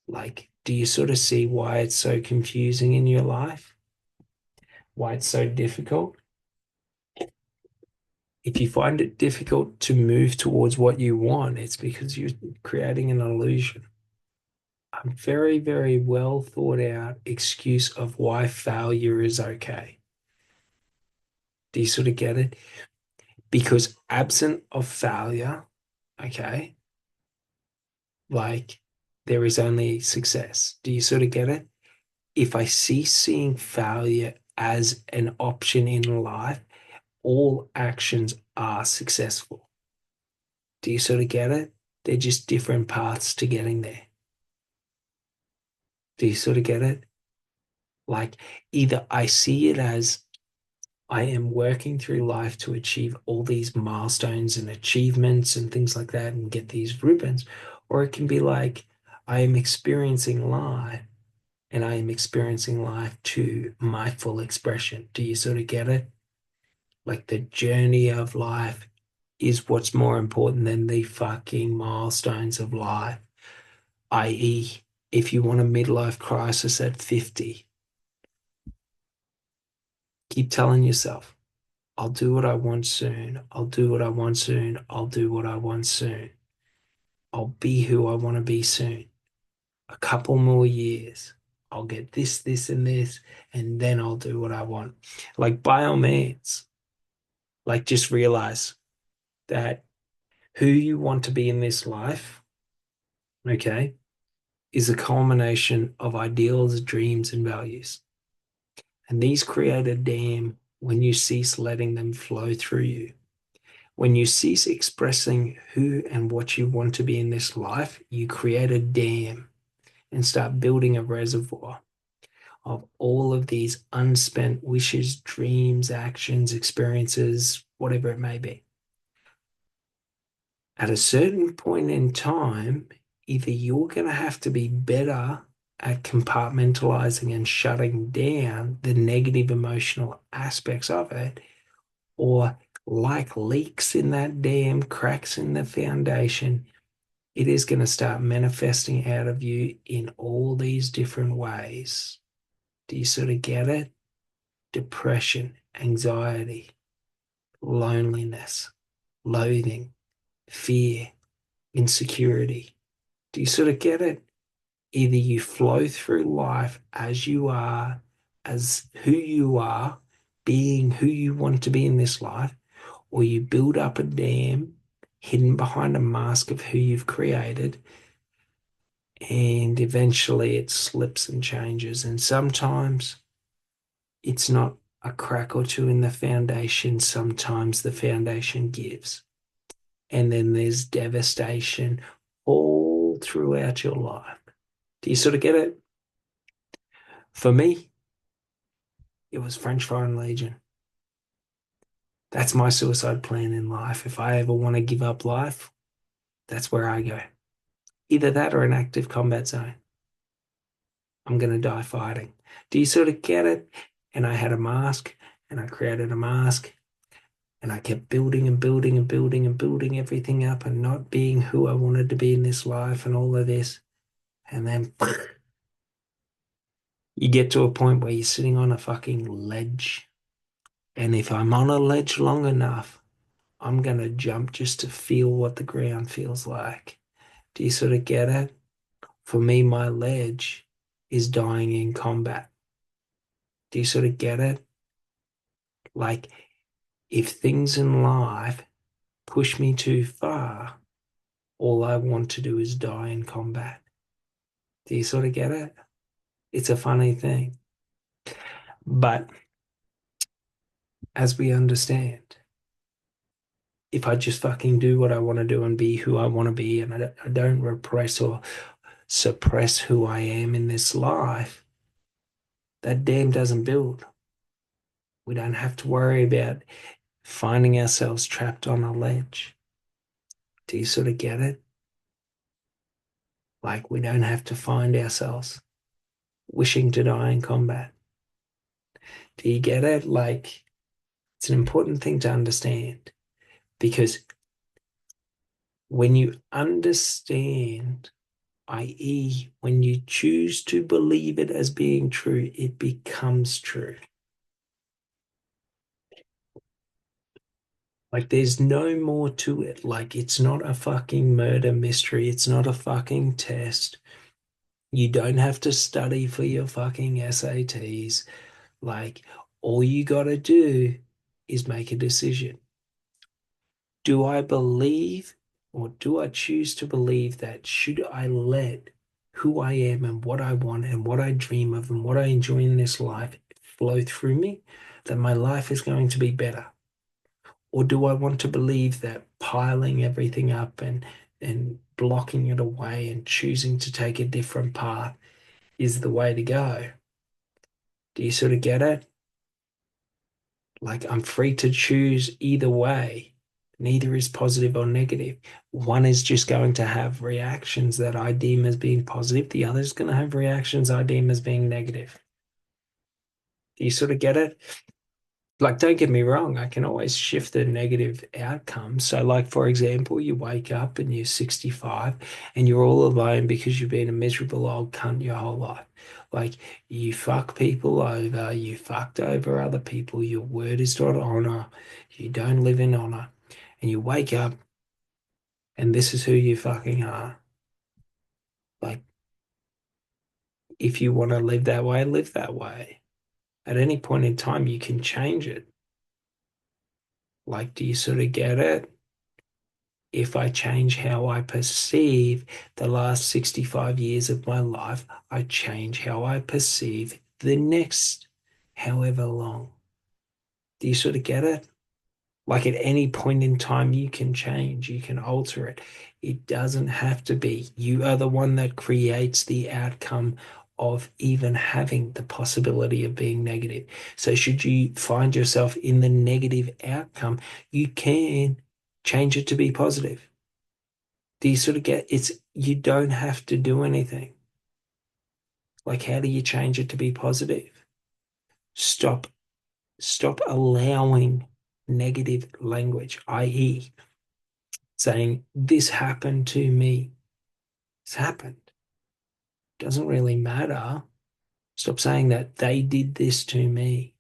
Like, do you sort of see why it's so confusing in your life? Why it's so difficult? If you find it difficult to move towards what you want, it's because you're creating an illusion. A very, very well thought out excuse of why failure is okay. Do you sort of get it? Because absent of failure, okay, like there is only success. Do you sort of get it? If I cease seeing failure as an option in life, all actions are successful. Do you sort of get it? They're just different paths to getting there. Do you sort of get it? Like, either I see it as I am working through life to achieve all these milestones and achievements and things like that and get these ribbons, or it can be like I am experiencing life and I am experiencing life to my full expression. Do you sort of get it? Like, the journey of life is what's more important than the fucking milestones of life, i.e., if you want a midlife crisis at 50, keep telling yourself, I'll do what I want soon. I'll do what I want soon. I'll do what I want soon. I'll be who I want to be soon. A couple more years. I'll get this, and this, and then I'll do what I want. Like, by all means, like, just realize that who you want to be in this life, okay, is a culmination of ideals, dreams, and values. And these create a dam when you cease letting them flow through you. When you cease expressing who and what you want to be in this life, you create a dam and start building a reservoir of all of these unspent wishes, dreams, actions, experiences, whatever it may be. At a certain point in time, either you're going to have to be better at compartmentalizing and shutting down the negative emotional aspects of it, or like leaks in that dam, cracks in the foundation, it is going to start manifesting out of you in all these different ways. Do you sort of get it? Depression, anxiety, loneliness, loathing, fear, insecurity. Do you sort of get it? Either you flow through life as you are, as who you are, being who you want to be in this life, or you build up a dam hidden behind a mask of who you've created, and eventually it slips and changes. And sometimes it's not a crack or two in the foundation, sometimes the foundation gives. And then there's devastation all throughout your life. Do you sort of get it? For me, It was French Foreign Legion. That's my suicide plan in life. If I ever want to give up life, that's where I go. Either that or an active combat zone. I'm going to die fighting. Do you sort of get it? And I had a mask and I created a mask and I kept building and building and building and building everything up and not being who I wanted to be in this life and all of this. And then you get to a point where you're sitting on a fucking ledge. And if I'm on a ledge long enough, I'm going to jump just to feel what the ground feels like. Do you sort of get it? For me, my ledge is dying in combat. Do you sort of get it? Like, if things in life push me too far, all I want to do is die in combat. Do you sort of get it? It's a funny thing. But as we understand, if I just fucking do what I want to do and be who I want to be, and I don't repress or suppress who I am in this life, that dam doesn't build. We don't have to worry about finding ourselves trapped on a ledge. Do you sort of get it? Like, we don't have to find ourselves wishing to die in combat. Do you get it? Like, it's an important thing to understand because when you understand, i.e., when you choose to believe it as being true, it becomes true. Like, there's no more to it. Like, it's not a fucking murder mystery. It's not a fucking test. You don't have to study for your fucking SATs. Like, all you got to do is make a decision. Do I believe or do I choose to believe that should I let who I am and what I want and what I dream of and what I enjoy in this life flow through me, that my life is going to be better? Or do I want to believe that piling everything up and blocking it away and choosing to take a different path is the way to go? Do you sort of get it? Like, I'm free to choose either way. Neither is positive or negative. One is just going to have reactions that I deem as being positive. The other is going to have reactions I deem as being negative. Do you sort of get it? Like, don't get me wrong, I can always shift the negative outcome. So, like, for example, you wake up and you're 65 and you're all alone because you've been a miserable old cunt your whole life. Like, you fuck people over, you fucked over other people, your word is not honor, you don't live in honor. And you wake up and this is who you fucking are. Like, if you want to live that way, live that way. At any point in time, you can change it. Like, do you sort of get it? If I change how I perceive the last 65 years of my life, I change how I perceive the next however long. Do you sort of get it? Like, at any point in time, you can change, you can alter it. It doesn't have to be. You are the one that creates the outcome of even having the possibility of being negative. So, should you find yourself in the negative outcome, you can change it to be positive. Do you sort of get it's you don't have to do anything. Like, how do you change it to be positive? Stop, stop allowing negative language, i.e., saying, this happened to me. This happened. Doesn't really matter. Stop saying that they did this to me.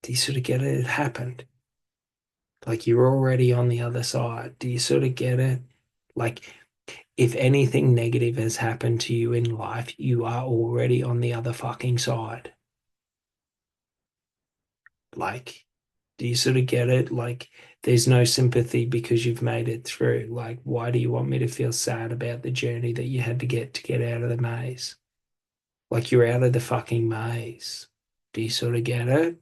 Do you sort of get it? It happened. Like, you're already on the other side. Do you sort of get it? Like, if anything negative has happened to you in life, you are already on the other fucking side. Like, do you sort of get it? Like, there's no sympathy because you've made it through. Like, why do you want me to feel sad about the journey that you had to get out of the maze? Like, you're out of the fucking maze. Do you sort of get it?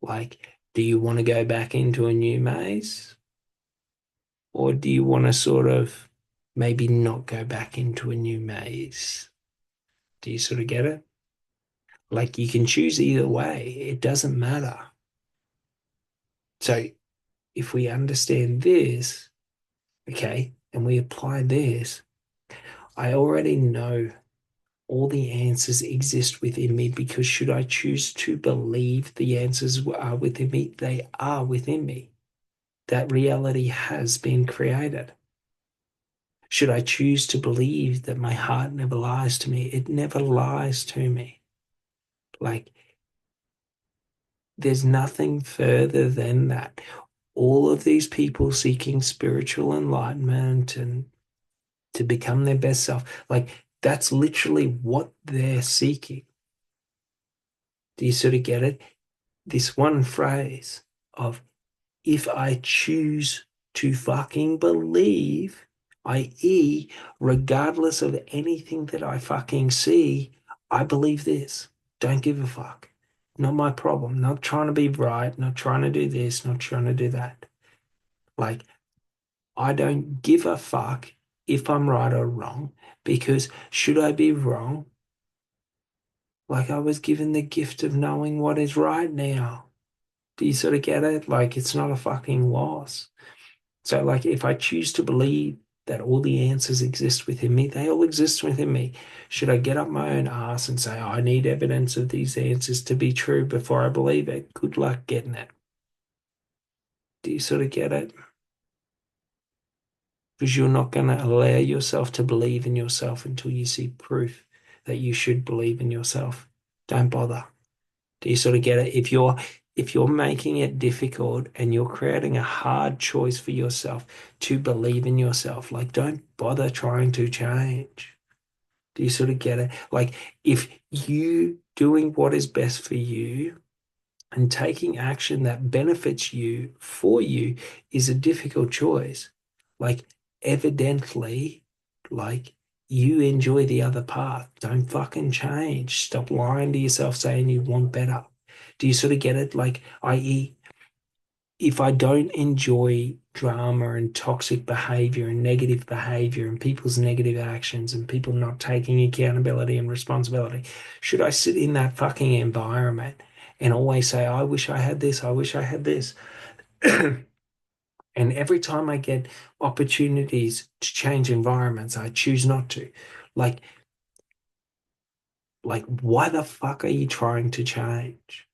Like, do you want to go back into a new maze? Or do you want to sort of maybe not go back into a new maze? Do you sort of get it? Like you can choose either way. It doesn't matter. So if we understand this, okay, and we apply this, I already know all the answers exist within me because should I choose to believe the answers are within me, they are within me. That reality has been created. Should I choose to believe that my heart never lies to me, it never lies to me. Like, there's nothing further than that. All of these people seeking spiritual enlightenment and to become their best self, like, that's literally what they're seeking. Do you sort of get it? This one phrase of if I choose to fucking believe, i.e., regardless of anything that I fucking see, I believe this. Don't give a fuck. Not my problem. Not trying to be right, not trying to do this, not trying to do that. Like, I don't give a fuck if I'm right or wrong, because should I be wrong? Like, I was given the gift of knowing what is right now. Do you sort of get it? Like, it's not a fucking loss. So, like, if I choose to believe that all the answers exist within me, they all exist within me. Should I get up my own ass and say, I need evidence of these answers to be true before I believe it? Good luck getting it. Do you sort of get it? Because you're not going to allow yourself to believe in yourself until you see proof that you should believe in yourself. Don't bother. Do you sort of get it? If you're making it difficult and you're creating a hard choice for yourself to believe in yourself, like don't bother trying to change. Do you sort of get it? Like if you doing what is best for you and taking action that benefits you for you is a difficult choice. Like evidently, like you enjoy the other path. Don't fucking change. Stop lying to yourself saying you want better. Do you sort of get it? Like, i.e., if I don't enjoy drama and toxic behavior and negative behavior and people's negative actions and people not taking accountability and responsibility, should I sit in that fucking environment and always say, I wish I had this, I wish I had this? And every time I get opportunities to change environments, I choose not to. Like, why the fuck are you trying to change?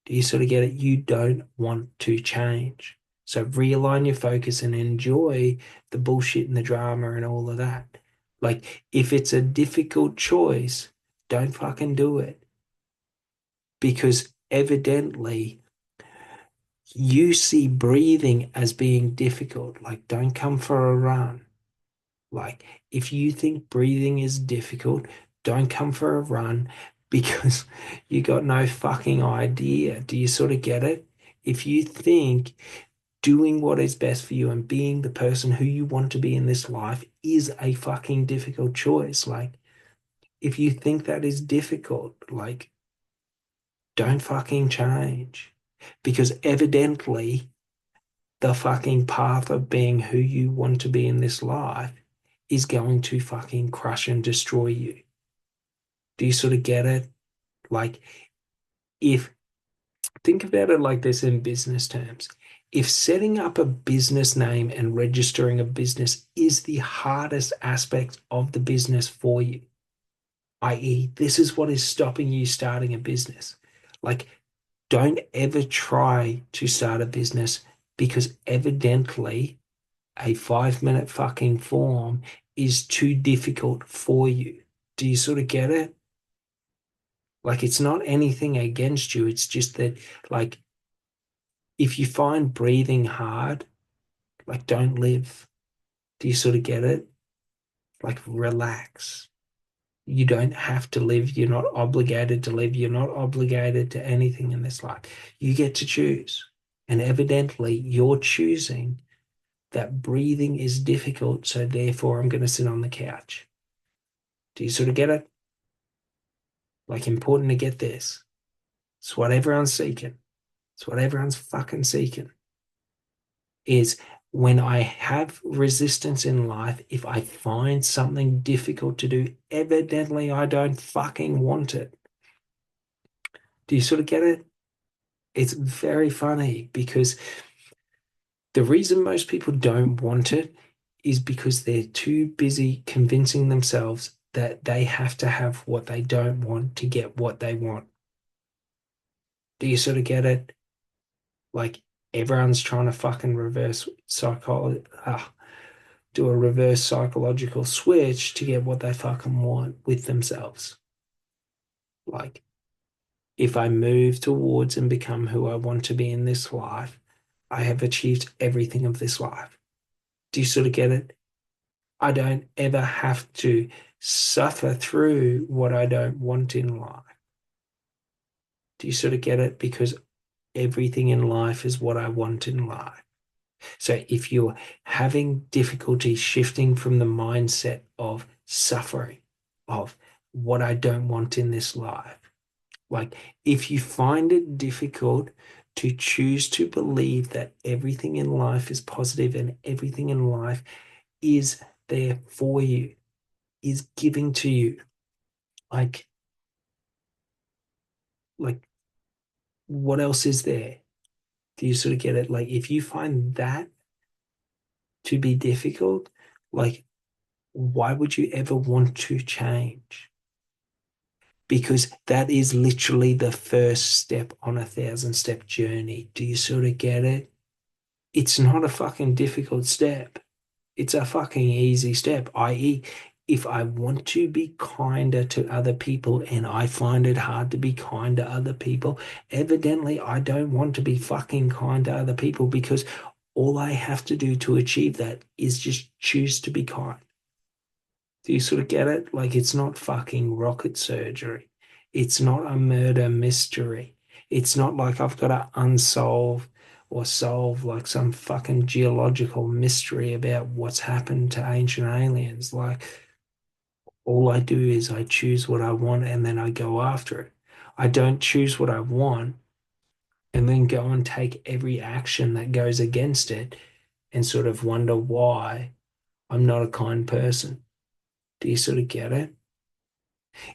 Do you sort of get it? You don't want to change. So realign your focus and enjoy the bullshit and the drama and all of that. Like, if it's a difficult choice, don't fucking do it. Because evidently you see breathing as being difficult. Like, don't come for a run. Like, if you think breathing is difficult, don't come for a run because you got no fucking idea. Do you sort of get it? If you think doing what is best for you and being the person who you want to be in this life is a fucking difficult choice, like, if you think that is difficult, like, don't fucking change because evidently the fucking path of being who you want to be in this life is going to fucking crush and destroy you. Do you sort of get it? Like, if think about it like this in business terms. If setting up a business name and registering a business is the hardest aspect of the business for you, i.e., this is what is stopping you starting a business, like, don't ever try to start a business because evidently a 5 minute fucking form is too difficult for you. Do you sort of get it? Like, it's not anything against you. It's just that, like, if you find breathing hard, like, don't live. Do you sort of get it? Like, relax. You don't have to live. You're not obligated to live. You're not obligated to anything in this life. You get to choose. And evidently, you're choosing that breathing is difficult. So, therefore, I'm going to sit on the couch. Do you sort of get it? Like, important to get this. It's what everyone's seeking. It's what everyone's fucking seeking. Is when I have resistance in life, if I find something difficult to do, evidently I don't fucking want it. Do you sort of get it? It's very funny because the reason most people don't want it is because they're too busy convincing themselves that they have to have what they don't want to get what they want. Do you sort of get it? Like everyone's trying to fucking reverse psychology, do a reverse psychological switch to get what they fucking want with themselves. Like if I move towards and become who I want to be in this life, I have achieved everything of this life. Do you sort of get it? I don't ever have to suffer through what I don't want in life. Do you sort of get it? Because everything in life is what I want in life. So if you're having difficulty shifting from the mindset of suffering, of what I don't want in this life, like if you find it difficult to choose to believe that everything in life is positive and everything in life is there for you, is giving to you, like, like what else is there? Do you sort of get it? Like if you find that to be difficult, like why would you ever want to change? Because that is literally the first step on a 1,000 step journey. Do you sort of get it? It's not a fucking difficult step. It's a fucking easy step, i.e., if I want to be kinder to other people and I find it hard to be kind to other people, evidently I don't want to be fucking kind to other people because all I have to do to achieve that is just choose to be kind. Do you sort of get it? Like it's not fucking rocket surgery. It's not a murder mystery. It's not like I've got to unsolve or solve like some fucking geological mystery about what's happened to ancient aliens. Like all I do is I choose what I want and then I go after it. I don't choose what I want and then go and take every action that goes against it and sort of wonder why I'm not a kind person. Do you sort of get it?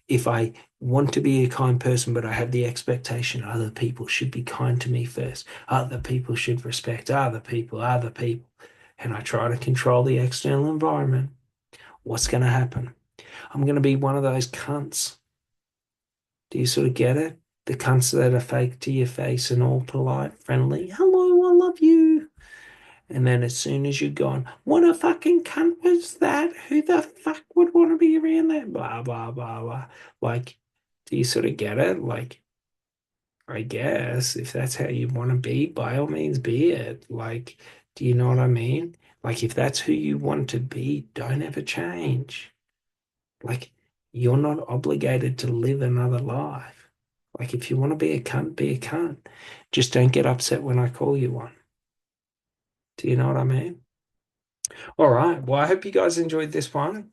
If I want to be a kind person, but I have the expectation other people should be kind to me first, other people should respect other people, and I try to control the external environment, what's going to happen? I'm going to be one of those cunts. Do you sort of get it? The cunts that are fake to your face and all polite, friendly. Hello, I love you. And then as soon as you're gone, what a fucking cunt was that? Who the fuck would want to be around that? Blah, blah, blah, blah. Like, do you sort of get it? Like, I guess if that's how you want to be, by all means be it. Like, do you know what I mean? Like, if that's who you want to be, don't ever change. Like, you're not obligated to live another life. Like, if you want to be a cunt, be a cunt. Just don't get upset when I call you one. Do you know what I mean? All right. Well, I hope you guys enjoyed this one.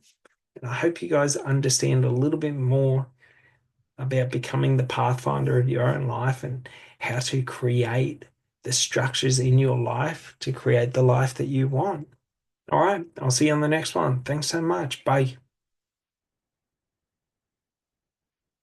And I hope you guys understand a little bit more about becoming the pathfinder of your own life and how to create the structures in your life to create the life that you want. All right. I'll see you on the next one. Thanks so much. Bye.